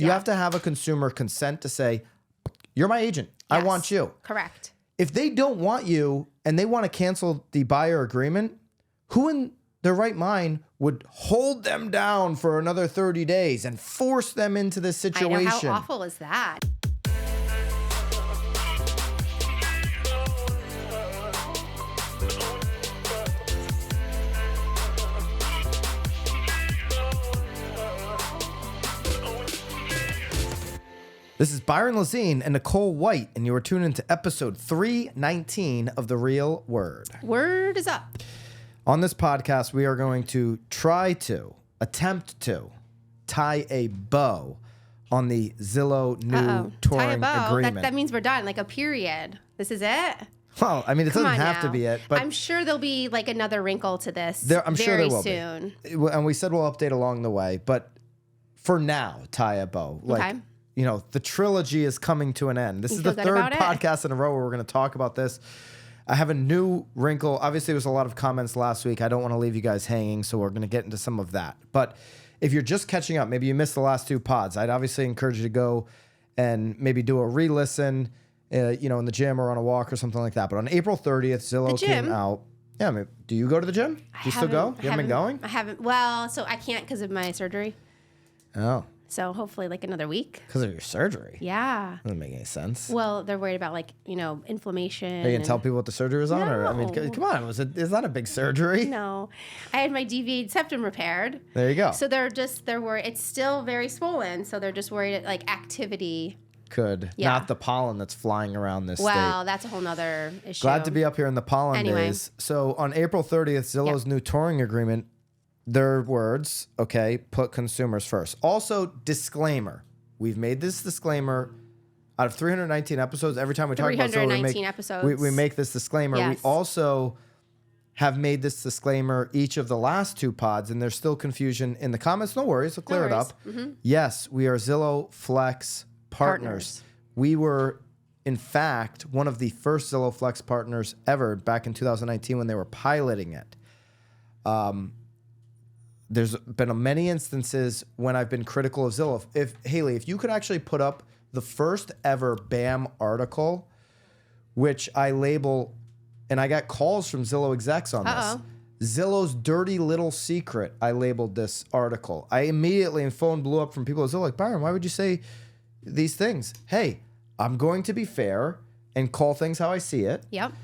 You have to have a consumer consent to say, you're my agent. I want you. Correct. If they don't want you and they want to cancel the buyer agreement, who in their right mind would hold them down for another 30 days and force them into this situation? I know, how awful is that? This is Byron Lazine and Nicole White, and you are tuned into episode 319 of The Real Word. Word is up. On this podcast, we are going to attempt to tie a bow on the Zillow new touring agreement. That means we're done, like a period. This is it? Well, I mean, it doesn't have to be it, but I'm sure there'll be like another wrinkle to this I'm sure there will soon. And we said we'll update along the way, but for now, tie a bow. Like, you know, the trilogy is coming to an end. This is the third podcast in a row where we're going to talk about this. I have a new wrinkle. Obviously, there was a lot of comments last week. I don't want to leave you guys hanging, so we're going to get into some of that. But if you're just catching up, maybe you missed the last two pods, I'd obviously encourage you to go and maybe do a re-listen, in the gym or on a walk or something like that. But on April 30th, Zillow came out. Yeah, I mean, do you go to the gym? Do you still go? You haven't been going? I haven't. Well, so I can't because of my surgery. Oh. So hopefully like another week. Because of your surgery? Yeah. Doesn't make any sense. Well, they're worried about inflammation. Are you going to tell people what the surgery was on? No. Or, I mean, come on. Is that a big surgery? No. I had my deviated septum repaired. There you go. So they're worried. It's still very swollen. So they're just worried activity. Not the pollen that's flying around this state. Well, that's a whole nother issue. Glad to be up here in the pollen days. So on April 30th, Zillow's new touring agreement, their words, put consumers first. Also, disclaimer. We've made this disclaimer out of 319 episodes. Every time we talk about Zillow, we make this disclaimer. Yes. We also have made this disclaimer each of the last two pods, and there's still confusion in the comments. No worries. We'll clear it up. Mm-hmm. Yes, we are Zillow Flex partners. We were, in fact, one of the first Zillow Flex partners ever back in 2019 when they were piloting it. There's been many instances when I've been critical of Zillow. Haley, if you could actually put up the first ever BAM article, which I label, and I got calls from Zillow execs on this. Zillow's dirty little secret, I labeled this article. I immediately, and phone blew up from people at Zillow, like, Byron, why would you say these things? Hey, I'm going to be fair and call things how I see it. Yep.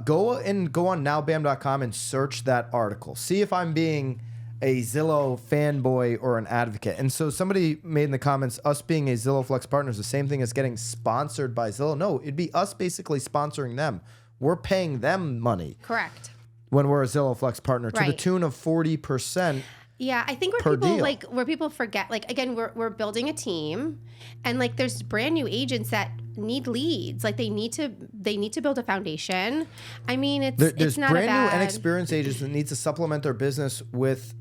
Go on nowbam.com and search that article. See if I'm being a Zillow fanboy or an advocate. And so somebody made in the comments, us being a Zillow Flex partner is the same thing as getting sponsored by Zillow. No, it'd be us basically sponsoring them. We're paying them money. Correct. When we're a Zillow Flex partner to the tune of 40%. Yeah, I think where people forget, again, we're building a team, and there's brand new agents that need leads. They need to build a foundation. I mean, it's not brand new and experienced agents that need to supplement their business with.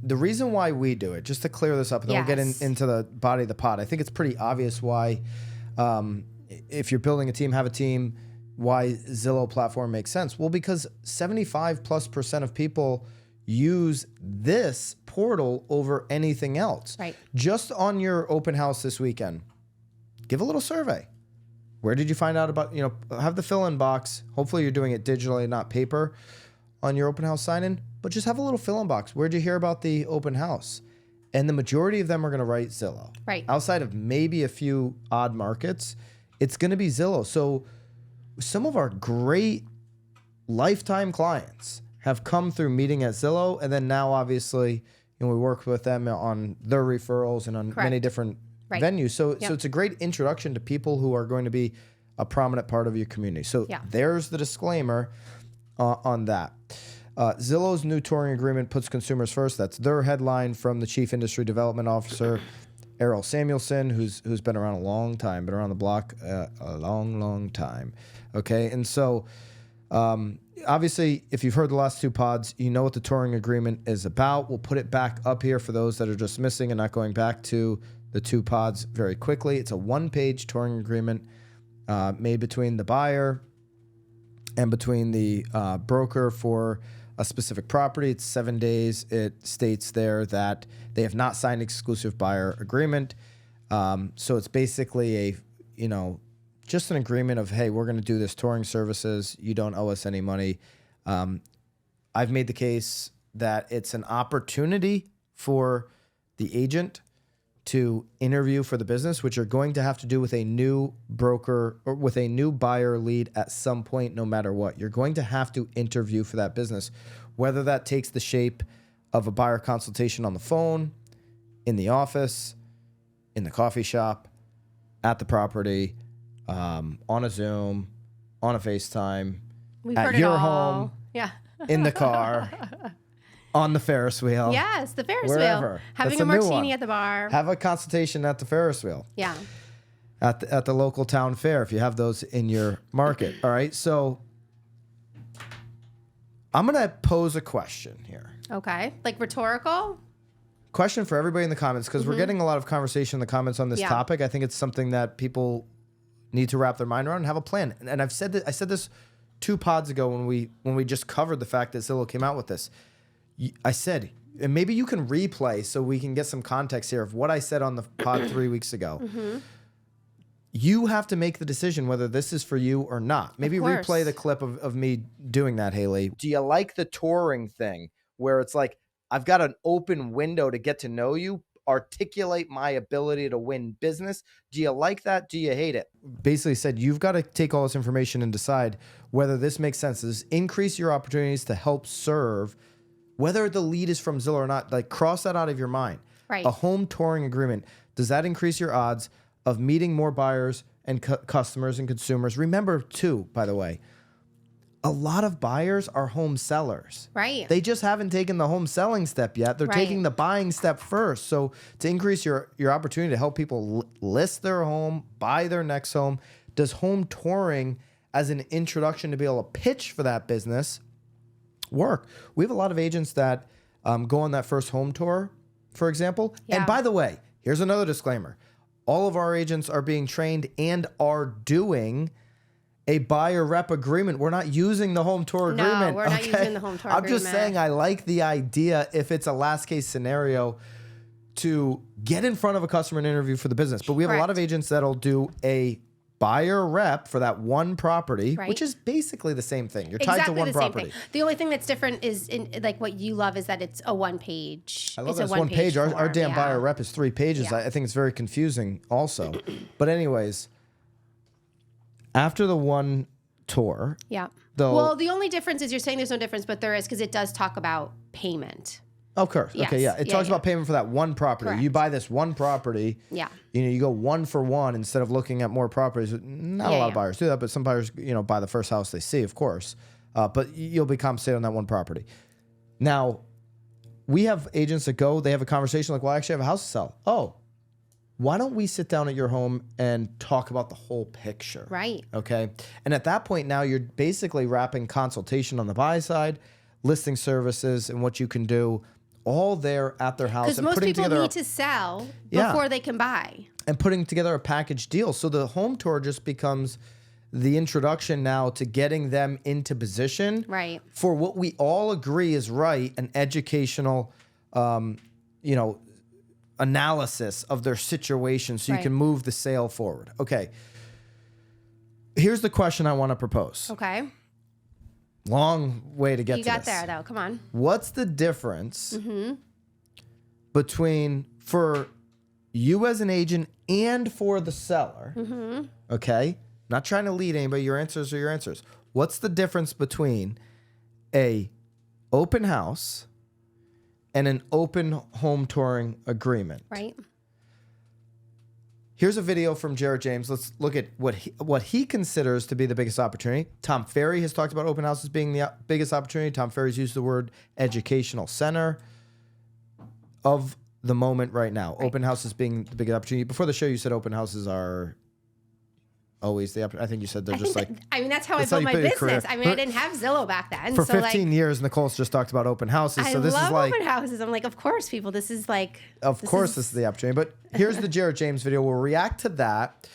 The reason why we do it, just to clear this up, and then we'll get into the body of the pod. I think it's pretty obvious why, if you're building a team, have a team, why Zillow platform makes sense. Well, because 75+% of people use this portal over anything else. Right. Just on your open house this weekend, give a little survey. Where did you find out about, have the fill-in box. Hopefully you're doing it digitally, not paper, on your open house sign-in. But just have a little fill-in box. Where'd you hear about the open house? And the majority of them are going to write Zillow. Right. Outside of maybe a few odd markets, it's going to be Zillow. So some of our great lifetime clients have come through meeting at Zillow, and then now obviously we work with them on their referrals and on many different venues. So it's a great introduction to people who are going to be a prominent part of your community. So there's the disclaimer on that. Zillow's new touring agreement puts consumers first. That's their headline from the Chief Industry Development Officer, Errol Samuelson, who's been around a long time, been around the block a long time. Okay, and so obviously, if you've heard the last two pods, you know what the touring agreement is about. We'll put it back up here for those that are just missing and not going back to the two pods very quickly. It's a one-page touring agreement made between the buyer and between the broker for a specific property. It's 7 days. It states there that they have not signed exclusive buyer agreement. So it's basically just an agreement of, hey, we're going to do this touring services. You don't owe us any money. I've made the case that it's an opportunity for the agent to interview for the business, which you're going to have to do with a new broker or with a new buyer lead at some point, no matter what. You're going to have to interview for that business, whether that takes the shape of a buyer consultation on the phone, in the office, in the coffee shop, at the property, on a Zoom, on a FaceTime, at your home, in the car, on the Ferris wheel. Yes, the Ferris wherever. wheel. Having a martini at the bar. Have a consultation at the Ferris wheel. Yeah. At the local town fair, if you have those in your market. All right. So I'm going to pose a question here. Okay. Like rhetorical? Question for everybody in the comments, because we're getting a lot of conversation in the comments on this topic. I think it's something that people need to wrap their mind around and have a plan. And I've said that, I said this 2 pods ago when we just covered the fact that Zillow came out with this. I said, and maybe you can replay so we can get some context here of what I said on the pod 3 weeks ago. You have to make the decision whether this is for you or not. Maybe replay the clip of me doing that, Haley. Do you like the touring thing where it's like, I've got an open window to get to know you, articulate my ability to win business? Do you like that? Do you hate it? Basically said, you've got to take all this information and decide whether this makes sense. Does this increase your opportunities to help serve, whether the lead is from Zillow or not? Like, cross that out of your mind. Right. A home touring agreement, does that increase your odds of meeting more buyers and customers and consumers? Remember too, by the way, a lot of buyers are home sellers. Right. They just haven't taken the home selling step yet. They're taking the buying step first. So to increase your opportunity to help people list their home, buy their next home, does home touring as an introduction to be able to pitch for that business work? We have a lot of agents that go on that first home tour, for example. Yeah. And by the way, here's another disclaimer. All of our agents are being trained and are doing a buyer rep agreement. We're not using the home tour agreement. No, we're not using the home tour agreement. I'm just saying I like the idea, if it's a last case scenario, to get in front of a customer and interview for the business. But we have a lot of agents that'll do a buyer rep for that one property, which is basically the same thing. You're tied to one property. The only thing that's different is like what you love is that it's a one page. I love that it's one page. Our damn buyer rep is 3 pages. I think it's very confusing also. But anyways, after the one tour. Well, the only difference is you're saying there's no difference, but there is, because it does talk about payment. Of course. Yes. Okay, yeah. It talks about payment for that one property. Correct. You buy this one property. Yeah. You go one for one instead of looking at more properties. Not a lot of buyers do that, but some buyers, buy the first house they see, of course. But you'll be compensated on that one property. Now, we have agents that go, they have a conversation like, well, I actually have a house to sell. Oh, why don't we sit down at your home and talk about the whole picture? Right. Okay. And at that point now, you're basically wrapping consultation on the buy side, listing services, and what you can do all there at their house. Because most people need to sell before they can buy. And putting together a package deal. So the home tour just becomes the introduction now to getting them into position for what we all agree is right, an educational, analysis of their situation so you can move the sale forward. Okay. Here's the question I want to propose. Okay. Long way to get to this. You got there, though. Come on. What's the difference between, for you as an agent and for the seller, okay? Not trying to lead anybody. Your answers are your answers. What's the difference between a open house and an open home touring agreement? Right. Here's a video from Jared James. Let's look at what he considers to be the biggest opportunity. Tom Ferry has talked about open houses being the biggest opportunity. Tom Ferry's used the word educational center of the moment right now. Right. Open houses being the biggest opportunity. Before the show, you said open houses are always the opportunity. I think you said they're just like... that's how I built my business. I didn't have Zillow back then. For 15 years, Nicole's just talked about open houses. I love open houses. I'm like, of course, people, this is like... Of course, this is the opportunity. But here's the Jared James video. We'll react to that.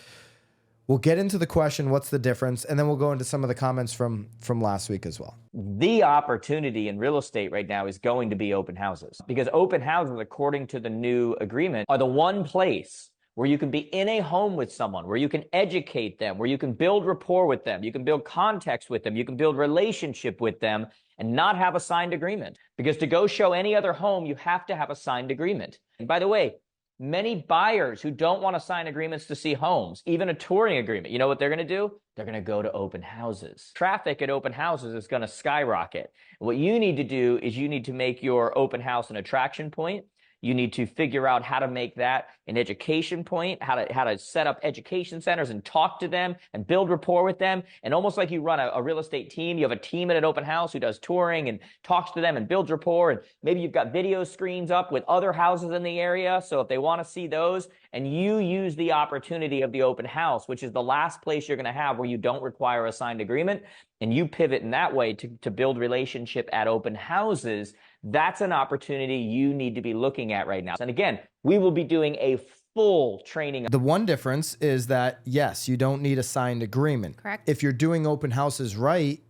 We'll get into the question, what's the difference? And then we'll go into some of the comments from last week as well. The opportunity in real estate right now is going to be open houses, because open houses, according to the new agreement, are the one place where you can be in a home with someone, where you can educate them, where you can build rapport with them, you can build context with them, you can build relationship with them, and not have a signed agreement. Because to go show any other home, you have to have a signed agreement. And by the way, many buyers who don't want to sign agreements to see homes, even a touring agreement, you know what they're going to do? They're going to go to open houses. Traffic at open houses is going to skyrocket. What you need to do is you need to make your open house an attraction point. You need to figure out how to make that an education point, how to set up education centers and talk to them and build rapport with them. And almost like you run a real estate team, you have a team at an open house who does touring and talks to them and builds rapport. And maybe you've got video screens up with other houses in the area. So if they want to see those, and you use the opportunity of the open house, which is the last place you're going to have where you don't require a signed agreement, and you pivot in that way to build relationship at open houses, that's an opportunity you need to be looking at right now. And again, we will be doing a full training. The one difference is that, yes, you don't need a signed agreement. Correct. If you're doing open houses right,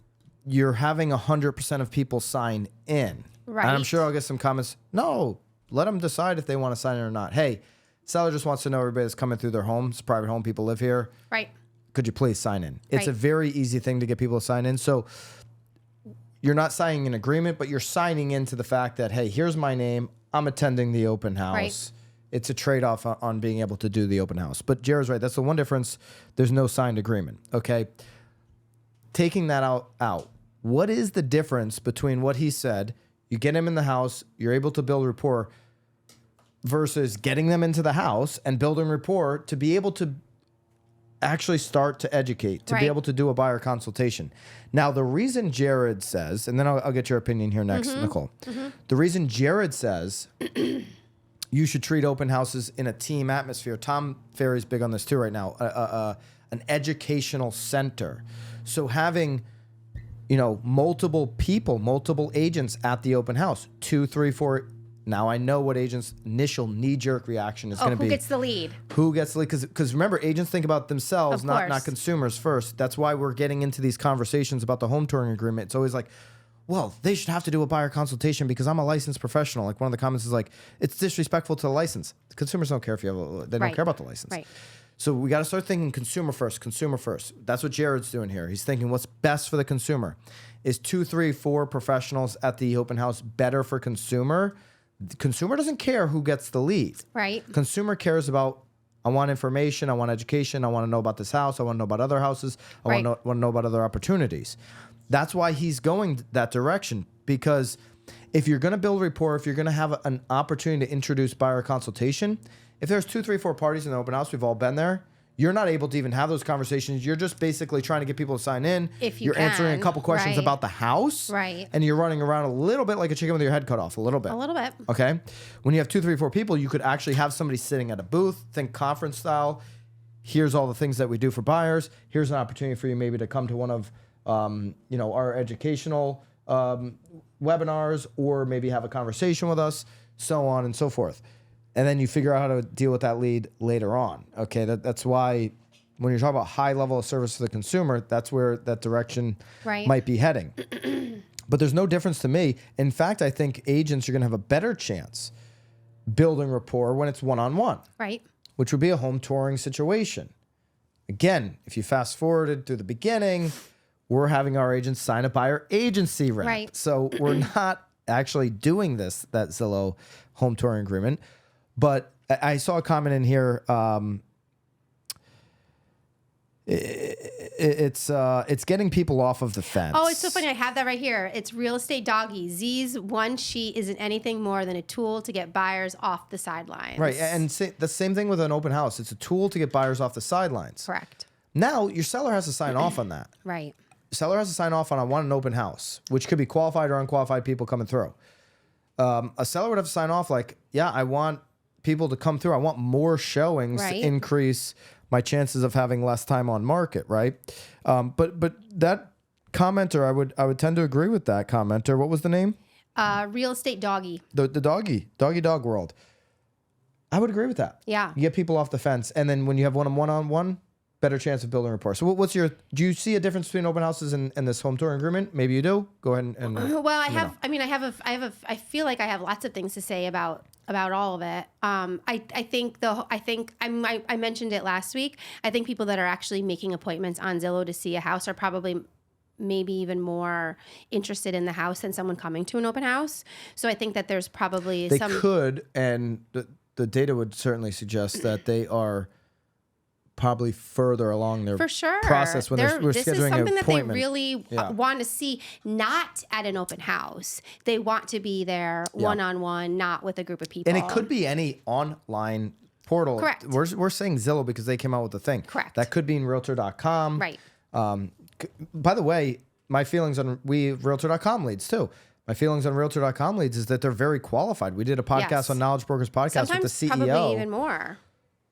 you're having 100% of people sign in. Right. And I'm sure I'll get some comments. No, let them decide if they want to sign in or not. Hey, seller just wants to know everybody that's coming through their home. It's a private home. People live here. Right. Could you please sign in? It's Right. a very easy thing to get people to sign in. So you're not signing an agreement, but you're signing into the fact that, hey, here's my name. I'm attending the open house. Right. It's a trade-off on being able to do the open house. But Jared's right. That's the one difference. There's no signed agreement. Okay. Taking that out, what is the difference between what he said, you get him in the house, you're able to build rapport, versus getting them into the house and building rapport to be able to actually start to educate, to be Right. able to do a buyer consultation. Now, the reason Jared says, and then I'll get your opinion here next, Nicole. The reason Jared says you should treat open houses in a team atmosphere, Tom Ferry's big on this too right now, an educational center. So having, multiple people, multiple agents at the open house, 2, 3, 4. Now I know what agents' initial knee-jerk reaction is going to be. Who gets the lead? Who gets the lead? Because remember, agents think about themselves, Of not course. consumers first. That's why we're getting into these conversations about the home touring agreement. It's always like, well, they should have to do a buyer consultation because I'm a licensed professional. Like one of the comments is like, it's disrespectful to the license. Consumers don't care if you have they don't Right. care about the license. Right. So we got to start thinking consumer first, consumer first. That's what Jared's doing here. He's thinking what's best for the consumer. Is 2, 3, 4 professionals at the open house better for consumer? The consumer doesn't care who gets the lead. Right. Consumer cares about, I want information, I want education, I want to know about this house, I want to know about other houses, I Right. want to know about other opportunities. That's why he's going that direction, because if you're going to build rapport, if you're going to have an opportunity to introduce buyer consultation, if there's 2, 3, 4 parties in the open house, we've all been there, you're not able to even have those conversations. You're just basically trying to get people to sign in. If you You're answering a can, couple questions right. about the house. Right. And you're running around a little bit like a chicken with your head cut off, a little bit. A little bit. Okay. When you have 2, 3, 4 people, you could actually have somebody sitting at a booth, think conference style. Here's all the things that we do for buyers. Here's an opportunity for you maybe to come to one of, our educational webinars, or maybe have a conversation with us, so on and so forth. And then you figure out how to deal with that lead later on. Okay. That's why when you're talking about high level of service to the consumer, that's where that direction Right. might be heading. But there's no difference to me. In fact, I think agents are going to have a better chance building rapport when it's one-on-one, Right. which would be a home touring situation. Again, if you fast forwarded through the beginning, we're having our agents sign a buyer agency rep. Right. So we're not actually doing that Zillow home touring agreement. But I saw a comment in here. It's getting people off of the fence. Oh, it's so funny. I have that right here. It's Real Estate Doggy. Z's one sheet isn't anything more than a tool to get buyers off the sidelines. Right. And the same thing with an open house. It's a tool to get buyers off the sidelines. Correct. Now, your seller has to sign off on that. Right. Seller has to sign off on, I want an open house, which could be qualified or unqualified people coming through. A seller would have to sign off like, yeah, I want people to come through. I want more showings Right. to increase my chances of having less time on market, right? But that commenter, I would tend to agree with that commenter. What was the name? Real Estate Doggy. The doggy dog world. I would agree with that. Yeah. You get people off the fence, and then when you have one-on-one, better chance of building rapport. So do you see a difference between open houses and this home touring agreement? Maybe you do. Go ahead and Well, I feel like I have lots of things to say about about all of it. I think I mentioned it last week. I think people that are actually making appointments on Zillow to see a house are probably maybe even more interested in the house than someone coming to an open house. So I think that there's probably they could, and the data would certainly suggest that they are probably further along their for sure process when we're this scheduling is something an that they appointment. really want to see, not at an open house. They want to be there one-on-one, not with a group of people. And it could be any online portal. Correct. We're saying Zillow because they came out with the thing. Correct. That could be in Realtor.com. Right. By the way, my feelings on Realtor.com leads too. My feelings on Realtor.com leads is that they're very qualified. We did a podcast on Knowledge Brokers Podcast with the CEO. Probably even more.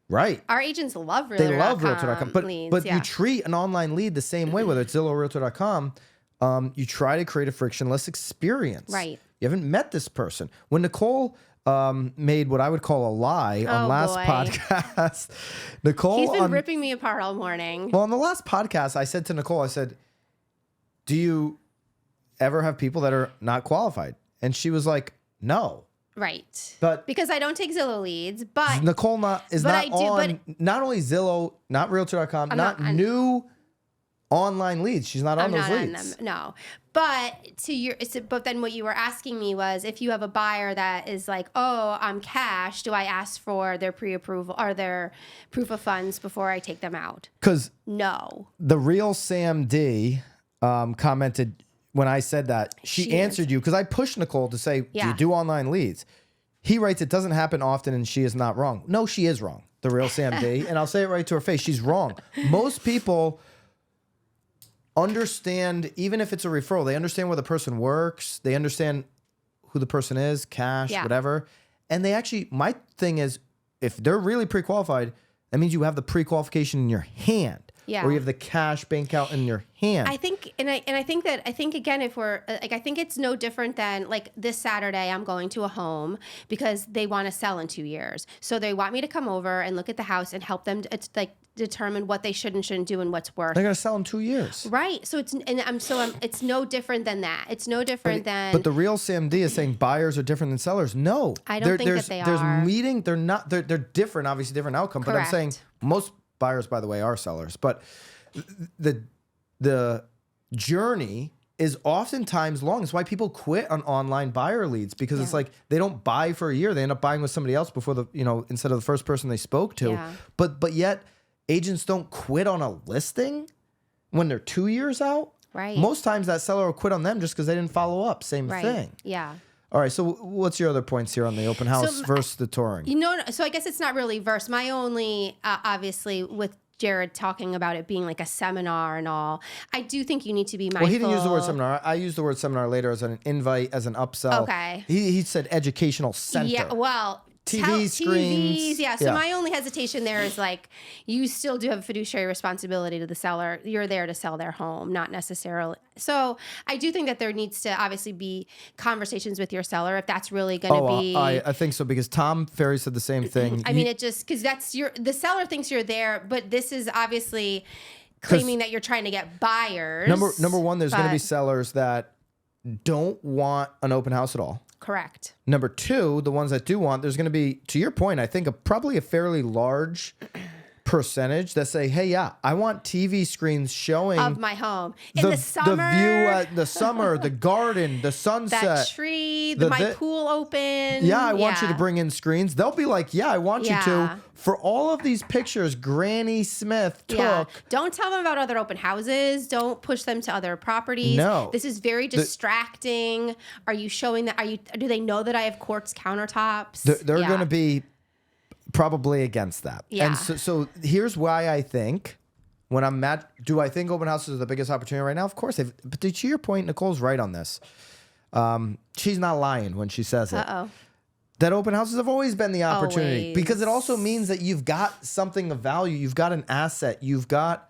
Right. Our agents love Realtor.com. They love Realtor.com. But yeah. you treat an online lead the same way, whether it's Zillow or Realtor.com. You try to create a frictionless experience. Right. You haven't met this person. When Nicole made what I would call a lie on last podcast, Nicole... He's been ripping me apart all morning. Well, on the last podcast, I said to Nicole, I said, do you ever have people that are not qualified? And she was like, no. Right. But because I don't take Zillow leads, but Nicole not only Zillow, not Realtor.com, not new online leads. She's not on those leads. On them, no. But but then what you were asking me was, if you have a buyer that is like, oh, I'm cash, do I ask for their pre-approval or their proof of funds before I take them out? Because no. The real Sam D commented when I said that. She answered you because I pushed Nicole to say, do you do online leads? He writes, it doesn't happen often and she is not wrong. No, she is wrong. The real Sam D. And I'll say it right to her face. She's wrong. Most people understand, even if it's a referral, they understand where the person works. They understand who the person is, cash, whatever. And they actually, my thing is, if they're really pre-qualified, that means you have the pre-qualification in your hand. Yeah. Or you have the cash bank account in your hand. I think, and I think again, if we're like, I think it's no different than like this Saturday, I'm going to a home because they want to sell in 2 years. So they want me to come over and look at the house and help them determine what they should and shouldn't do and what's worth. They're going to sell in 2 years. Right. So it's no different than that. It's no different than. But the real Sam D is saying buyers are different than sellers. No. I don't think that they are. There's meeting. They're different, obviously different outcome. Correct. But I'm saying most buyers, by the way, are sellers. But the journey is oftentimes long. It's why people quit on online buyer leads, because it's like they don't buy for a year. They end up buying with somebody else before instead of the first person they spoke to. Yeah. But yet agents don't quit on a listing when they're 2 years out. Right. Most times that seller will quit on them just because they didn't follow up. Same thing. Yeah. All right. So what's your other points here on the open house versus the touring? So I guess it's not really verse. My only, obviously, with Jared talking about it being like a seminar and all, I do think you need to be mindful. Well, he didn't use the word seminar. I used the word seminar later as an invite, as an upsell. Okay. He said educational center. Yeah, well, TV screens. TVs, yeah. So my only hesitation there is like, you still do have a fiduciary responsibility to the seller. You're there to sell their home, not necessarily. So I do think that there needs to obviously be conversations with your seller if that's really going to be. I think so, because Tom Ferry said the same thing. I mean, it just, because the seller thinks you're there, but this is obviously claiming that you're trying to get buyers. Number one, there's going to be sellers that don't want an open house at all. Correct. Number two, the ones that do want, there's going to be, to your point, I think probably a fairly large percentage that say, hey, I want TV screens showing of my home in the summer, the view at the summer, the garden, the sunset, that tree, my pool open. Yeah, I want you to bring in screens. They'll be like, I want you to. For all of these pictures Granny Smith took. Yeah. Don't tell them about other open houses. Don't push them to other properties. No. This is very distracting. Are you showing that? Do they know that I have quartz countertops? They're going to be probably against that. Yeah. And so here's why I think, when I'm mad, do I think open houses are the biggest opportunity right now? Of course. But to your point, Nicole's right on this. She's not lying when she says it. Uh-oh. That open houses have always been the opportunity. Because it also means that you've got something of value. You've got an asset. You've got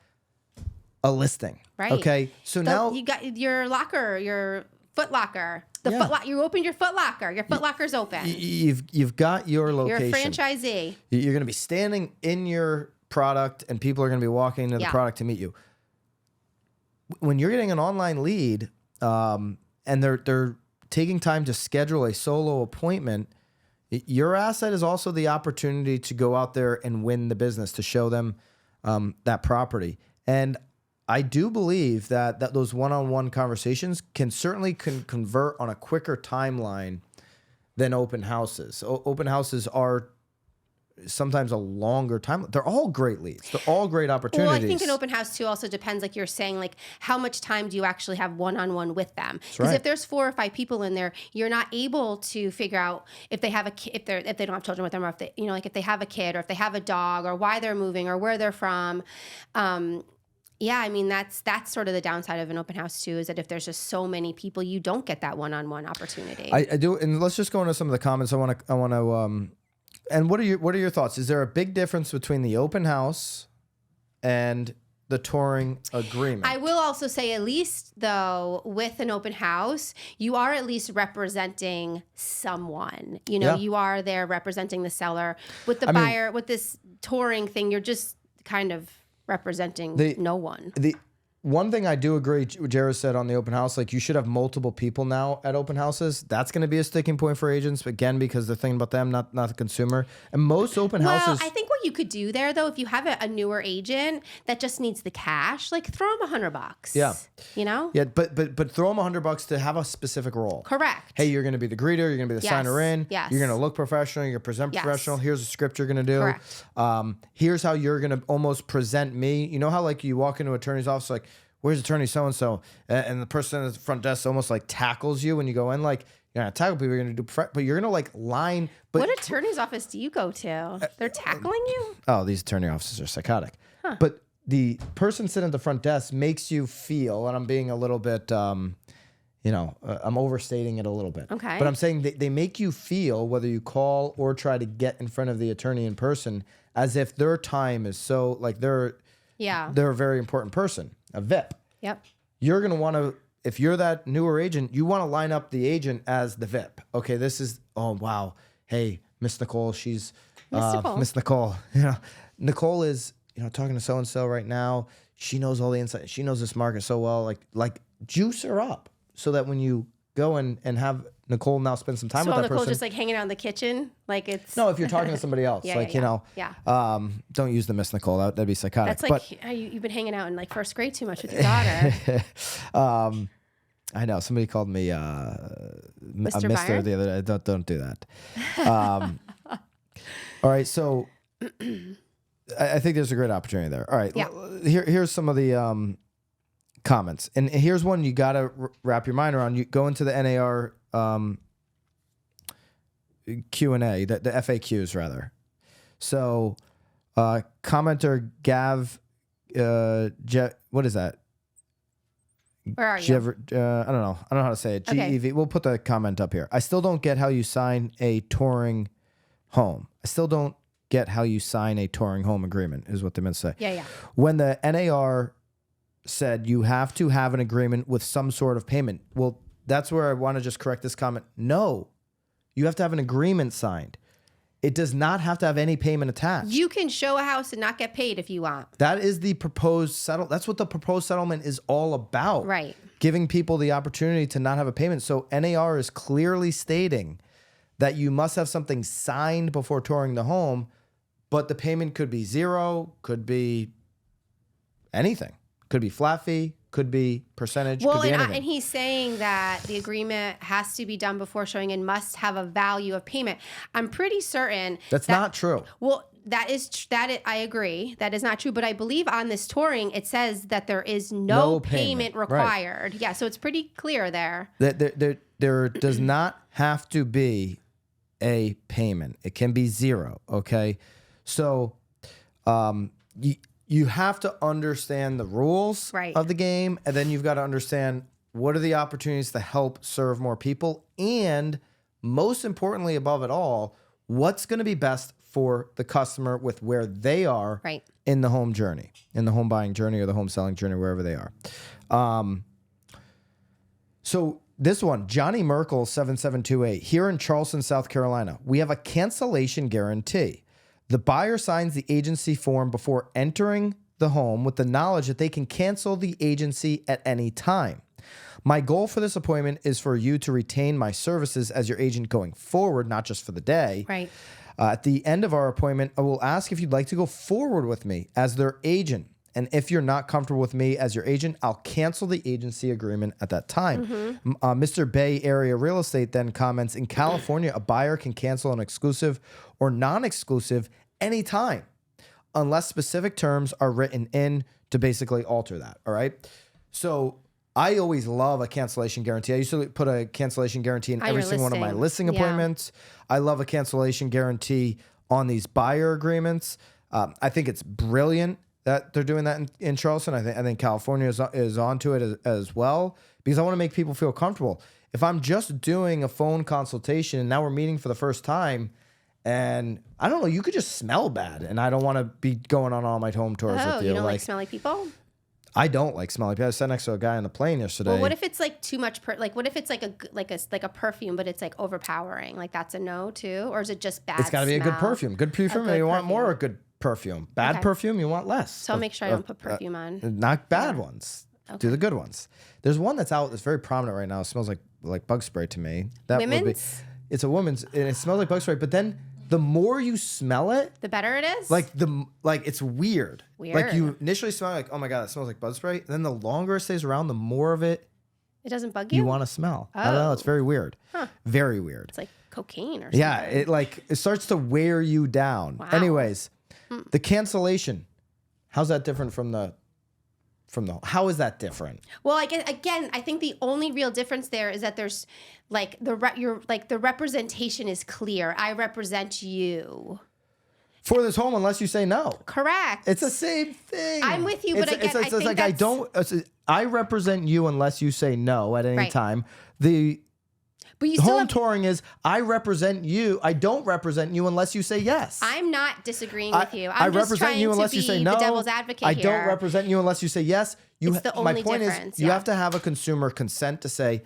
a listing. Right. Okay. So now you got your locker, your foot locker. You opened your Foot Locker. Your Foot Locker's open. You've got your location. You're a franchisee. You're going to be standing in your product, and people are going to be walking into the product to meet you. When you're getting an online lead, and they're taking time to schedule a solo appointment, Your asset is also the opportunity to go out there and win the business, to show them that property. And I do believe that those one-on-one conversations can certainly convert on a quicker timeline than open houses. Open houses are sometimes a longer time. They're all great leads. They're all great opportunities. Well, I think an open house too also depends, like you're saying, like how much time do you actually have one-on-one with them? Because if there's 4 or 5 people in there, you're not able to figure out if they have if they don't have children with them, or if they, like if they have a kid, or if they have a dog, or why they're moving, or where they're from. Yeah, I mean, that's sort of the downside of an open house too, is that if there's just so many people, you don't get that one-on-one opportunity. I do, and let's just go into some of the comments. I want to. And what are your thoughts? Is there a big difference between the open house and the touring agreement? I will also say, at least though, with an open house, you are at least representing someone. You are there representing the seller. With the buyer, with this touring thing, you're just kind of representing no one. The one thing I do agree, Jared said on the open house, like you should have multiple people now at open houses. That's going to be a sticking point for agents, again, because they're thinking about them, not the consumer. And most open houses. Well, I think what you could do there, though, if you have a newer agent that just needs the cash, like throw them $100. Yeah. Yeah, but throw them $100 to have a specific role. Correct. Hey, you're going to be the greeter. You're going to be the signer in. Yes. You're going to look professional. You're going to present professional. Here's a script you're going to do. Correct. Here's how you're going to almost present me. You know how like you walk into an attorney's office, like, where's attorney so-and-so? And the person at the front desk almost like tackles you when you go in. Like, you're not tackle people, you're going to do, but you're going to like line. But what attorney's office do you go to? They're tackling you? Oh, these attorney offices are psychotic. Huh. But the person sitting at the front desk makes you feel, and I'm being a little bit, I'm overstating it a little bit. Okay. But I'm saying they make you feel, whether you call or try to get in front of the attorney in person, as if their time is so, like they're a very important person. A VIP. Yep. You're going to want to, if you're that newer agent, you want to line up the agent as the VIP. Okay, this is, oh, wow. Hey, Miss Nicole, she's, Miss Nicole. Nicole is, talking to so-and-so right now. She knows all the insight. She knows this market so well. Like juice her up so that when you go and have Nicole now spend some time with that Nicole person. Just like hanging out in the kitchen, like it's. No, if you're talking to somebody else, don't use the Miss Nicole. That'd be psychotic. That's like you've been hanging out in like first grade too much with your daughter. I know somebody called me Mr. Byron? The other day. Don't do that. All right, so I think there's a great opportunity there. All right, here's some of the comments, and here's one you got to wrap your mind around. You go into the NAR Q&A, the FAQs rather. So, commenter Gav, what is that? Where are you? I don't know how to say it. Okay. GEV. We'll put the comment up here. I still don't get how you sign a touring home. I still don't get how you sign a touring home agreement, is what they meant to say. Yeah. When the NAR said you have to have an agreement with some sort of payment, well, that's where I want to just correct this comment. No, you have to have an agreement signed. It does not have to have any payment attached. You can show a house and not get paid if you want. That is the proposed settlement. That's what the proposed settlement is all about. Right. Giving people the opportunity to not have a payment. So NAR is clearly stating that you must have something signed before touring the home, but the payment could be zero, could be anything. Could be flat fee, could be percentage, could be anything. And he's saying that the agreement has to be done before showing and must have a value of payment. I'm pretty certain that's not true. Well, I agree. That is not true. But I believe on this touring, it says that there is no payment required. Right. Yeah, so it's pretty clear there. There does not have to be a payment. It can be zero, okay? So you have to understand the rules of the game, and then you've got to understand what are the opportunities to help serve more people, and most importantly, above it all, what's going to be best for the customer with where they are in the home journey, in the home buying journey or the home selling journey, wherever they are. So this one, Johnny Merkel 7728, here in Charleston, South Carolina, we have a cancellation guarantee. The buyer signs the agency form before entering the home with the knowledge that they can cancel the agency at any time. My goal for this appointment is for you to retain my services as your agent going forward, not just for the day. Right. At the end of our appointment, I will ask if you'd like to go forward with me as their agent. And if you're not comfortable with me as your agent, I'll cancel the agency agreement at that time. Mr. Bay Area Real Estate then comments, in California, a buyer can cancel an exclusive or non-exclusive anytime, unless specific terms are written in to basically alter that. All right. So I always love a cancellation guarantee. I used to put a cancellation guarantee in every single one of my listing appointments. I love a cancellation guarantee on these buyer agreements. I think it's brilliant that they're doing that in Charleston. I think California is onto it as well, because I want to make people feel comfortable. If I'm just doing a phone consultation and now we're meeting for the first time, and I don't know, you could just smell bad, and I don't want to be going on all my home tours with you. You don't like smelly people? I don't like smelly people. I sat next to a guy on the plane yesterday. Well, what if it's like too much? What if it's like a perfume, but it's like overpowering? Like that's a no too, or is it just bad? It's got to be a good perfume. Good perfume. You want more or good perfume? Bad perfume, you want less. So I'll make sure I don't put perfume on. Not bad ones. Okay. Do the good ones. There's one that's out that's very prominent right now. It smells like bug spray to me. That women's? Would be. It's a woman's, and it smells like bug spray. But then the more you smell it, the better it is. Like it's weird. Like you initially smell like, oh my god, it smells like bug spray. And then the longer it stays around, the more of it. It doesn't bug you. You want to smell. I don't know. It's very weird. Huh. Very weird. It's like cocaine or something. Yeah. It starts to wear you down. Wow. Anyways. The cancellation, how's that different from the how is that different? Well, I think the only real difference there is that there's like the representation is clear. I represent you for this home unless you say no. Correct. It's the same thing. I'm with you, but again, it's like I represent you unless you say no at any time. But you home touring is I represent you. I don't represent you unless you say yes. I'm not disagreeing with you. I represent you unless you say no. The devil's advocate I don't represent you unless you say yes. It's the only difference. My point is you have to have a consumer consent to say,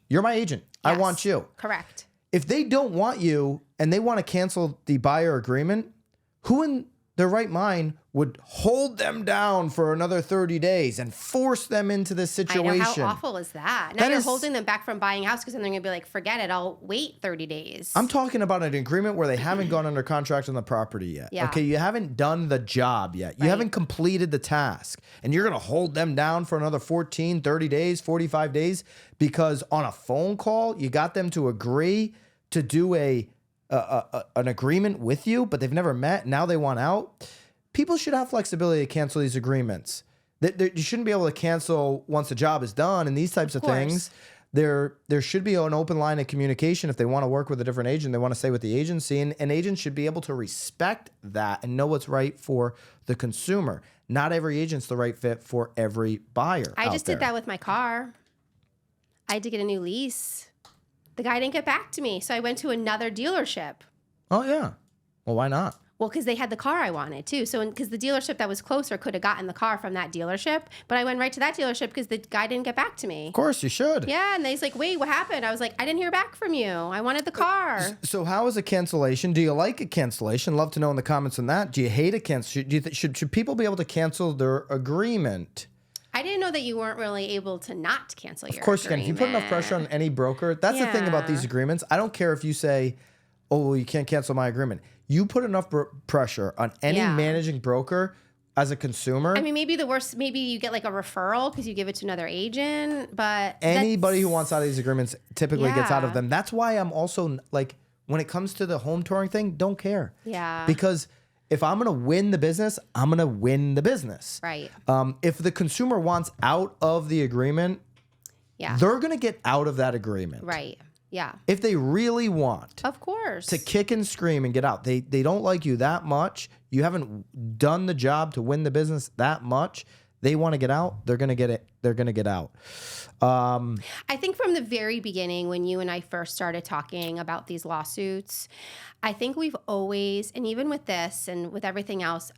you're my agent. Yes. I want you. Correct. If they don't want you and they want to cancel the buyer agreement, who in their right mind would hold them down for another 30 days and force them into this situation? I know, how awful is that? Now you're holding them back from buying a house because then they're going to be like, forget it, I'll wait 30 days. I'm talking about an agreement where they haven't gone under contract on the property yet. Yeah. Okay, you haven't done the job yet. You haven't completed the task. And you're going to hold them down for another 14, 30 days, 45 days because on a phone call, you got them to agree to do an agreement with you, but they've never met. Now they want out. People should have flexibility to cancel these agreements. You shouldn't be able to cancel once the job is done and these types of things. There should be an open line of communication. If they want to work with a different agent, they want to stay with the agency. And an agent should be able to respect that and know what's right for the consumer. Not every agent's the right fit for every buyer. I just did that with my car. I had to get a new lease. The guy didn't get back to me, so I went to another dealership. Oh, yeah. Well, why not? Well, because they had the car I wanted, too. So, because the dealership that was closer could have gotten the car from that dealership. But I went right to that dealership because the guy didn't get back to me. Of course, you should. Yeah, and he's like, wait, what happened? I was like, I didn't hear back from you. I wanted the car. So how is a cancellation? Do you like a cancellation? Love to know in the comments on that. Do you hate a cancellation? Should people be able to cancel their agreement? I didn't know that you weren't really able to not cancel your agreement. Of course you can. If you put enough pressure on any broker, that's the thing about these agreements. I don't care if you say, oh, well, you can't cancel my agreement. You put enough pressure on any managing broker as a consumer. I mean, maybe you get like a referral because you give it to another agent, but anybody who wants out of these agreements typically gets out of them. That's why I'm also like, when it comes to the home touring thing, don't care. Yeah. Because if I'm going to win the business, I'm going to win the business. Right. If the consumer wants out of the agreement, they're going to get out of that agreement. Right. Yeah. If they really want. Of course. To kick and scream and get out. They don't like you that much. You haven't done the job to win the business that much. They want to get out. They're going to get it. They're going to get out. I think from the very beginning, when you and I first started talking about these lawsuits, I think we've always, and even with this and with everything else,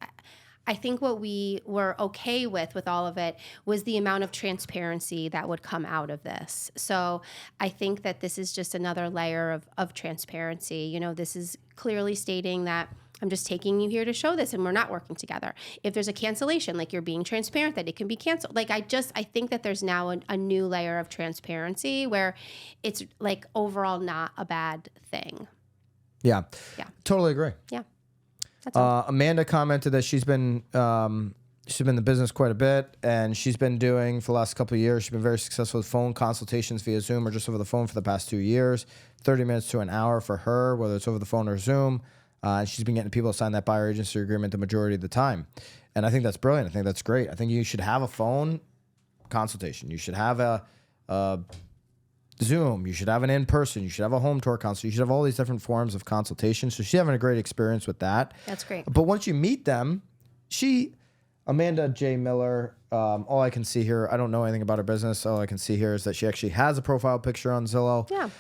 I think what we were okay with all of it was the amount of transparency that would come out of this. So I think that this is just another layer of transparency. You know, this is clearly stating that I'm just taking you here to show this and we're not working together. If there's a cancellation, like you're being transparent that it can be canceled. Like I think that there's now a new layer of transparency where it's like overall not a bad thing. Yeah. Totally agree. Yeah. That's all. Amanda commented that she's been in the business quite a bit, and she's been doing for the last couple of years. She's been very successful with phone consultations via Zoom or just over the phone for the past 2 years, 30 minutes to an hour for her, whether it's over the phone or Zoom. And she's been getting people to sign that buyer agency agreement the majority of the time. And I think that's brilliant. I think that's great. I think you should have a phone consultation. You should have a Zoom. You should have an in-person. You should have a home tour consult. You should have all these different forms of consultation. So she's having a great experience with that. That's great. But once you meet them, Amanda J. Miller, all I can see here, I don't know anything about her business. All I can see here is that she actually has a profile picture on Zillow. Yeah.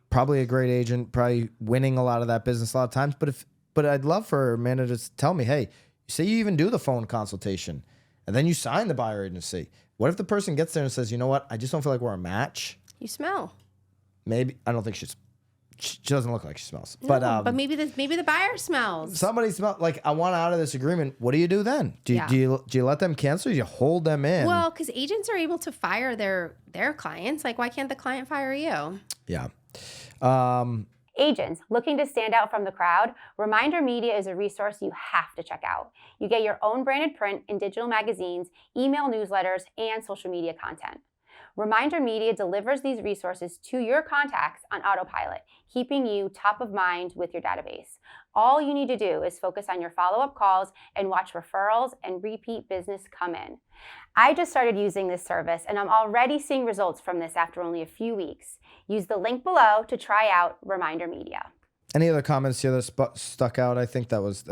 Probably a great agent, probably winning a lot of that business a lot of times. But I'd love for Amanda to tell me, hey, say you even do the phone consultation and then you sign the buyer agency. What if the person gets there and says, you know what, I just don't feel like we're a match? You smell. Maybe. I don't think she doesn't look like she smells. No, but maybe the buyer smells. Somebody smells like, I want out of this agreement. What do you do then? Do you let them cancel? Or do you hold them in? Well, because agents are able to fire their clients. Like, why can't the client fire you? Yeah. Agents looking to stand out from the crowd, Reminder Media is a resource you have to check out. You get your own branded print and digital magazines, email newsletters, and social media content. Reminder Media delivers these resources to your contacts on autopilot, keeping you top of mind with your database. All you need to do is focus on your follow-up calls and watch referrals and repeat business come in. I just started using this service and I'm already seeing results from this after only a few weeks. Use the link below to try out Reminder Media. Any other comments here that stuck out? I think that was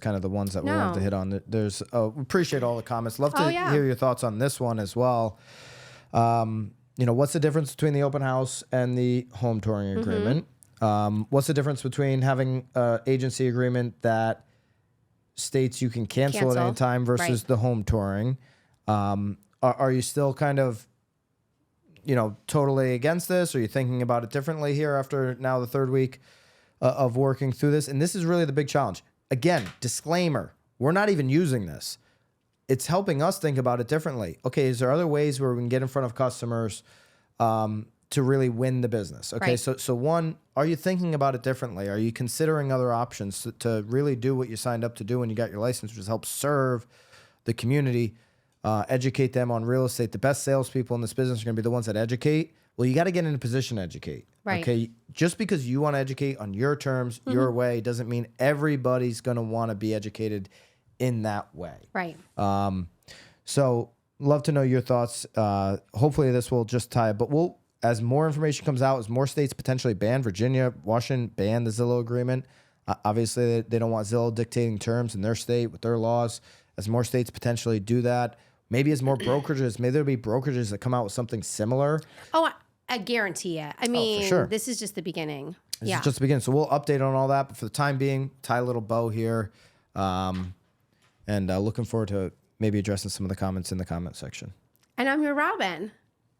kind of the ones that we wanted to hit on. There's appreciate all the comments. Love to hear your thoughts on this one as well. What's the difference between the open house and the home touring agreement? What's the difference between having an agency agreement that states you can cancel at any time versus the home touring? Are you still kind of, totally against this? Are you thinking about it differently here after now the third week of working through this? And this is really the big challenge. Again, disclaimer, we're not even using this. It's helping us think about it differently. Okay, is there other ways where we can get in front of customers to really win the business? Okay, right. So one, are you thinking about it differently? Are you considering other options to really do what you signed up to do when you got your license, which is help serve the community, educate them on real estate? The best salespeople in this business are going to be the ones that educate. Well, you got to get in a position to educate. Right. Okay, just because you want to educate on your terms, your way, doesn't mean everybody's going to want to be educated in that way. Right. So love to know your thoughts. Hopefully this will just tie it, but as more information comes out, as more states potentially ban, Virginia, Washington ban the Zillow agreement. Obviously they don't want Zillow dictating terms in their state with their laws. As more states potentially do that, maybe as more brokerages, maybe there'll be brokerages that come out with something similar. Oh, I guarantee it. I mean, for sure. This is just the beginning. This is just the beginning. So we'll update on all that, but for the time being, tie a little bow here. And looking forward to maybe addressing some of the comments in the comment section. And I'm your Robin.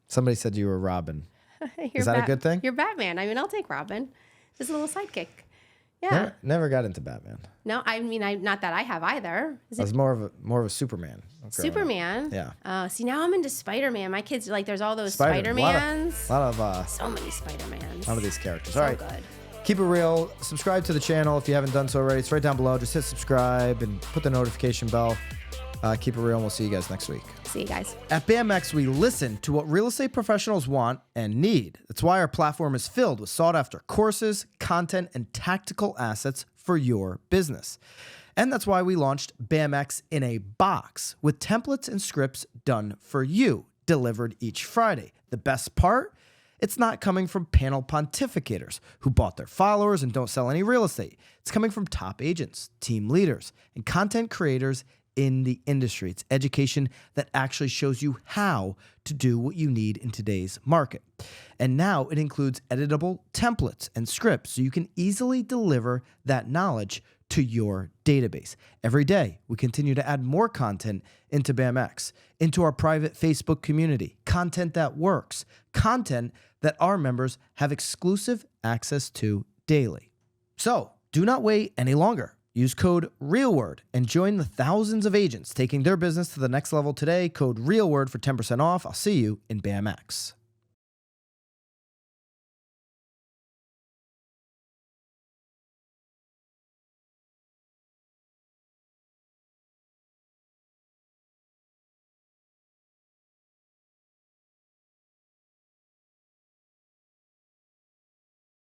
Somebody said you were Robin. Is that a good thing? You're Batman. I mean, I'll take Robin. Just a little sidekick. Yeah. Never got into Batman. No, I mean, not that I have either. I was more of a Superman. Superman? Yeah. See, now I'm into Spider-Man. My kids, like, there's all those Spider-Mans. A lot of so many Spider-Mans. A lot of these characters. So all right. Good. Keep it real. Subscribe to the channel if you haven't done so already. It's right down below. Just hit subscribe and put the notification bell. Keep it real, and we'll see you guys next week. See you guys. At BAMX, we listen to what real estate professionals want and need. That's why our platform is filled with sought-after courses, content, and tactical assets for your business. And that's why we launched BAMX in a box with templates and scripts done for you, delivered each Friday. The best part? It's not coming from panel pontificators who bought their followers and don't sell any real estate. It's coming from top agents, team leaders, and content creators in the industry. It's education that actually shows you how to do what you need in today's market. And now it includes editable templates and scripts so you can easily deliver that knowledge to your database. Every day, we continue to add more content into BAMX, into our private Facebook community, content that works, content that our members have exclusive access to daily. So, Do not wait any longer. Use code REALWORD and join the thousands of agents taking their business to the next level today. Code REALWORD for 10% off. I'll see you in BAMX.